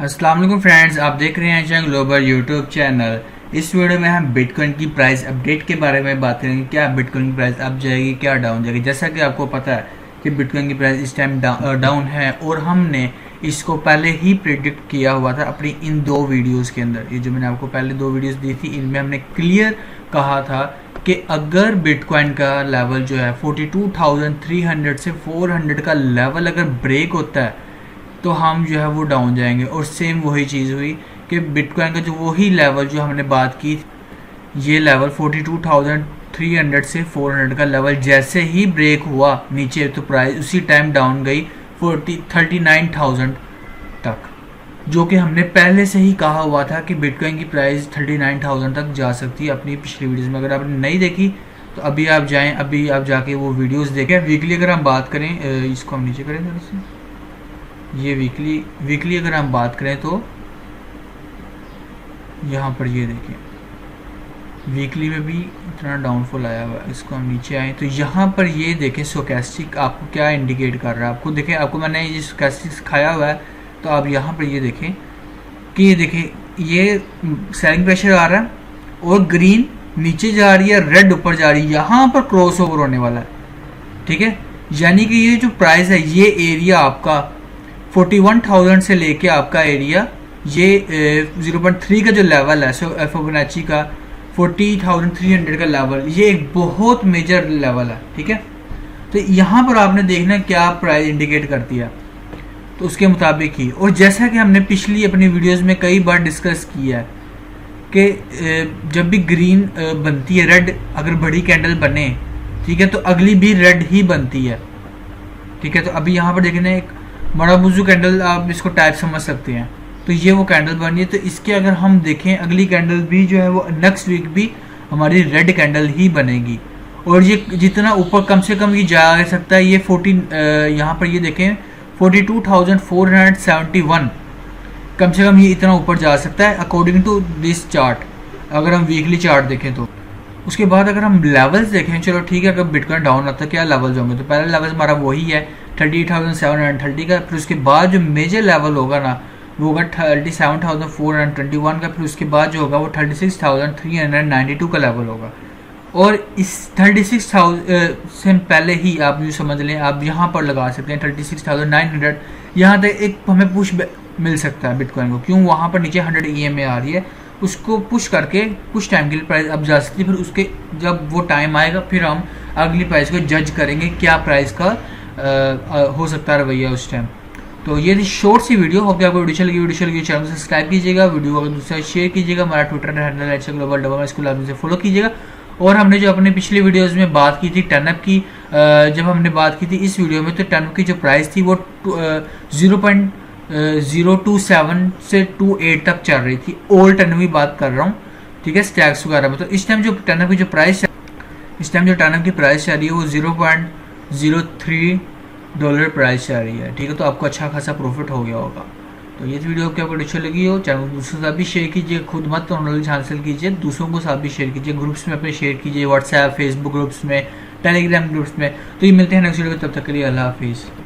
अस्सलाम वालेकुम फ्रेंड्स, आप देख रहे हैं चैनल ग्लोबल यूट्यूब चैनल। इस वीडियो में हम बिटकॉइन की प्राइस अपडेट के बारे में बात करेंगे। क्या बिटकॉइन की प्राइस अप जाएगी, क्या डाउन जाएगी। जैसा कि आपको पता है कि बिटकॉइन की प्राइस इस टाइम डाउन है और हमने इसको पहले ही प्रेडिक्ट किया हुआ था अपनी इन दो वीडियोज़ के अंदर। ये जो मैंने आपको पहले दो वीडियोज़ दी थी, इनमें हमने क्लियर कहा था कि अगर बिटकॉइन का लेवल जो है 42,300 से 400 का लेवल अगर ब्रेक होता है तो हम जो है वो डाउन जाएंगे। और सेम वही चीज़ हुई कि बिटकॉइन का जो वही लेवल जो हमने बात की, ये लेवल 42,300 से 400 का लेवल जैसे ही ब्रेक हुआ नीचे तो प्राइस उसी टाइम डाउन गई 39,000 तक, जो कि हमने पहले से ही कहा हुआ था कि बिटकॉइन की प्राइस 39,000 तक जा सकती है अपनी पिछली वीडियोज़ में। अगर आपने नहीं देखी तो अभी आप जाएँ, अभी आप जाके वो वीडियोस देखें। वीकली अगर हम बात करें, इसको हम नीचे करें थोड़ा सा, ये वीकली अगर हम बात करें तो यहाँ पर ये देखें वीकली में भी इतना डाउनफॉल आया हुआ है। इसको हम नीचे आए तो यहाँ पर ये देखें स्टोचैस्टिक आपको क्या इंडिकेट कर रहा है। आपको देखें, आपको मैंने ये स्टोचैस्टिक सिखाया हुआ है, तो आप यहाँ पर ये देखें कि ये देखें ये सेलिंग प्रेशर आ रहा है और ग्रीन नीचे जा रही है, रेड ऊपर जा रही है, यहाँ पर क्रॉस ओवर होने वाला है। ठीक है, यानी कि ये जो प्राइस है, ये एरिया आपका 41,000 से लेके आपका एरिया ये 0.3 का जो लेवल है, फिबोनाची का 40,300 का लेवल, ये एक बहुत मेजर लेवल है। ठीक है, तो यहाँ पर आपने देखना क्या प्राइस इंडिकेट करती है, तो उसके मुताबिक ही। और जैसा कि हमने पिछली अपनी वीडियोस में कई बार डिस्कस किया है कि जब भी ग्रीन बनती है, रेड अगर बड़ी कैंडल बने, ठीक है, तो अगली भी रेड ही बनती है। ठीक है, तो अभी यहाँ पर देखना एक मराबुजू कैंडल, आप इसको टाइप समझ सकते हैं, तो ये वो कैंडल बनी है। तो इसके अगर हम देखें अगली कैंडल भी जो है वो नेक्स्ट वीक भी हमारी रेड कैंडल ही बनेगी। और ये जितना ऊपर कम से कम ये जा सकता है, ये 14 यहाँ पर ये देखें 42,471 कम से कम ये इतना ऊपर जा सकता है अकॉर्डिंग टू दिस चार्ट, अगर हम वीकली चार्ट देखें तो। उसके बाद अगर हम लेवल्स देखें, चलो ठीक है, अगर बिटकॉइन डाउन आता है क्या लेवल्स होंगे, तो पहला लेवल हमारा वही है 38,730 का। फिर उसके बाद जो मेजर लेवल होगा ना वो होगा 37,421 का। फिर उसके बाद जो होगा वो 36,392 का लेवल होगा। और इस 36,000 से पहले ही आप यूँ समझ लें, आप यहाँ पर लगा सकते हैं 36,900, यहाँ तक एक हमें पुश मिल सकता है बिटकॉइन को। क्यों, वहाँ पर नीचे 100 EMA आ रही है, उसको पुश करके कुछ टाइम के लिए प्राइस अब जा सकती है। फिर उसके जब वो टाइम आएगा फिर हम अगली प्राइस को जज करेंगे क्या प्राइस का हो सकता है रवैया उस टाइम। तो ये थी शॉर्ट सी वीडियो। होप आपको वीडियो लगी चैनल को सब्सक्राइब कीजिएगा, वीडियो को दूसरा शेयर कीजिएगा, हमारा ट्विटर हैंडल ग्लोबल डबल इसको लाजमी से फॉलो कीजिएगा। और हमने जो अपने पिछली वीडियोज़ में बात की थी टर्नअप की, जब हमने बात की थी इस वीडियो में, तो टर्नअप की जो प्राइस थी वो 0.027 से 28 तक चल रही थी। ओल्ड टर्नअप की बात कर रहा हूँ, ठीक है, स्टैक्स वगैरह में। तो इस टाइम जो टर्नअप की जो प्राइस है, इस टाइम जो टर्नअप की प्राइस चल रही है वो $0.03 प्राइस चल रही है। ठीक है, तो आपको अच्छा खासा प्रॉफिट हो गया होगा। तो ये वीडियो आपको अच्छी लगी हो, चैनल को दूसरों के साथ भी शेयर कीजिए, खुद मत तो नॉलेज हासिल कीजिए, दूसरों को साथ भी शेयर कीजिए, ग्रुप्स में अपने शेयर कीजिए, व्हाट्सएप फेसबुक ग्रुप्स में, टेलीग्राम ग्रुप्स में। तो ये मिलते हैं नेक्स्ट वीडियो में, तब तक के लिए अल्लाह हाफिज़।